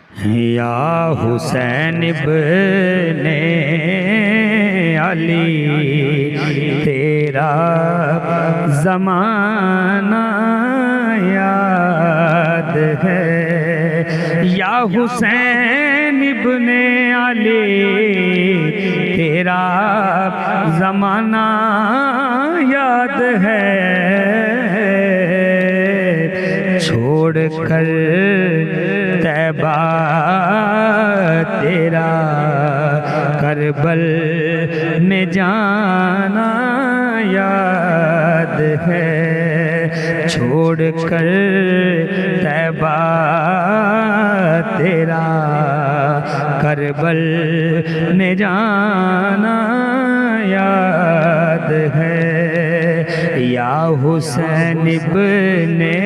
या हुसैन इब्ने अली तेरा ज़माना याद है। या हुसैन इब्ने अली तेरा ज़माना याद है। छोड़ कर तैबा तेरा करबल में जाना याद है। छोड़ कर तैबा तेरा करबल में जाना याद है। या हुसैन इब्ने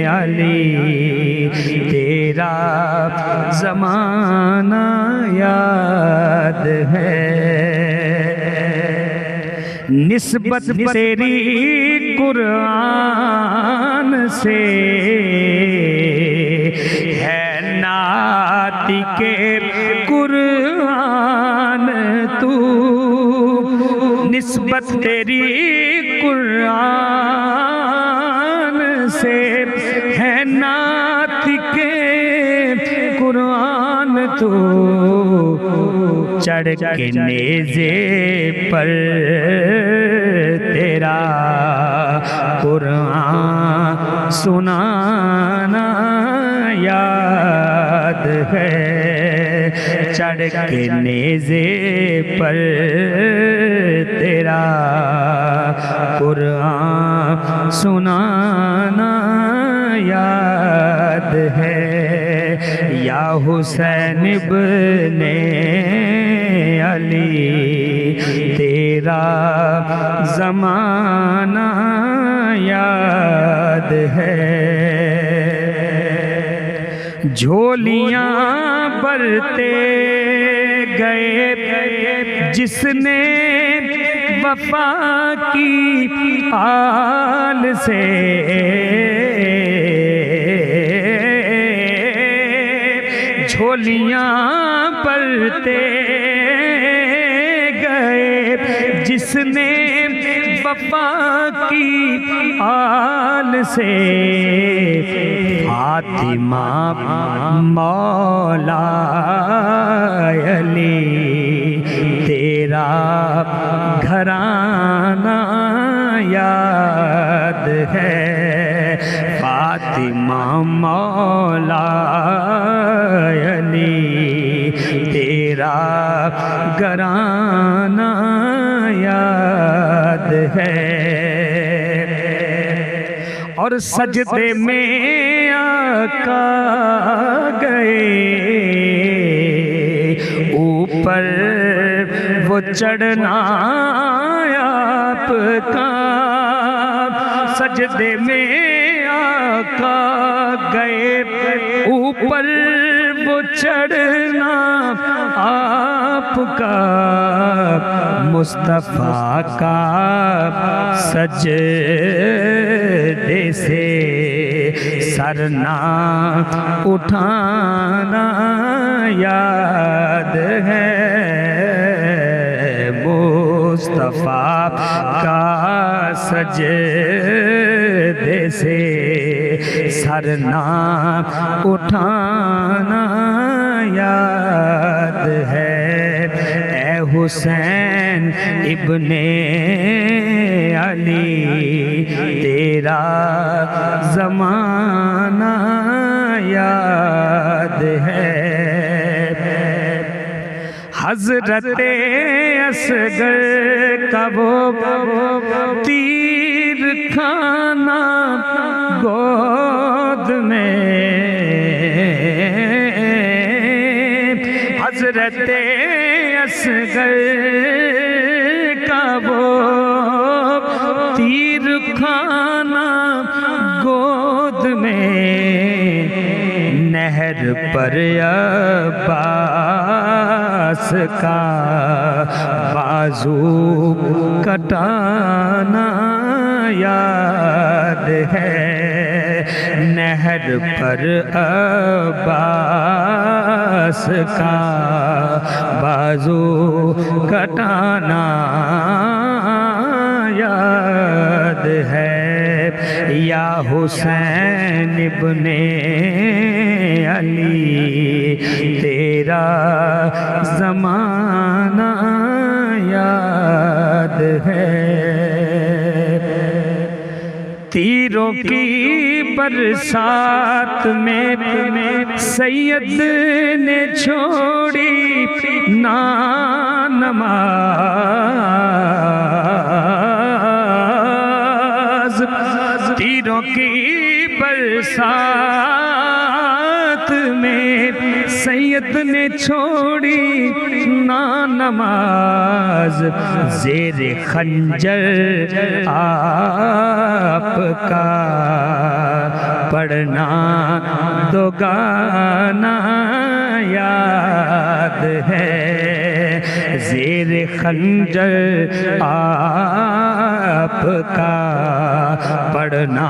अली तेरा ज़माना याद है। निस्बत तेरी कुरान से है नातिके कुरान तू। निस्बत तेरी कुरान से है नातिके कुरान तू। चढ़ के नेज़े पर तेरा कुरान सुनाना याद है। चढ़ के नेज़े पर तेरा कुरान सुनाना याद है। या हुसैन इब्ने अली तेरा ज़माना याद है। झोलियाँ भरते गए जिसने वफा की आल से। झोलियाँ भरते गए जिसने वफा की आल से। फातिमा मौला अली तेरा घराना याद है। फातिमा मौला अली तेरा घराना याद है। और सजदे में आका गए ऊपर वो चढ़ना आपका। सजदे में आका गए ऊपर वो चढ़ना आपका। मुस्तफ़ा का सजदे से सरना उठाना याद है। मुस्तफ़ा का सजदे से सरना उठाना याद है। ए हुसैन इब्ने अली तेरा ज़माना याद है। हज़रते असगर का वो तीर खाना गोद में। हज़रते असगर का वो तीर खाना गोद में। नहर पर अब्बास का बाजू कटाना याद है। नहर पर अब्बास लिबास का बाजू कटाना याद है, या हुसैन इब्ने अली तेरा ज़माना याद है। तीरों की बरसात में सैयद ने छोड़ी ना नमाज, तीरों की बरसात में सैयद ने छोड़ी ना नमाज, ज़ेरे खंजर आपका पढ़ना दो गाना याद है, ज़ेरे खंजर आपका पढ़ना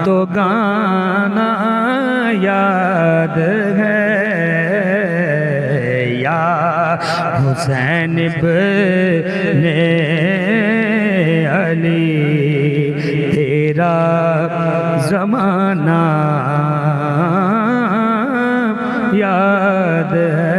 दो गाना याद है। या हुसैन इब्ने अली तेरा ज़माना याद है।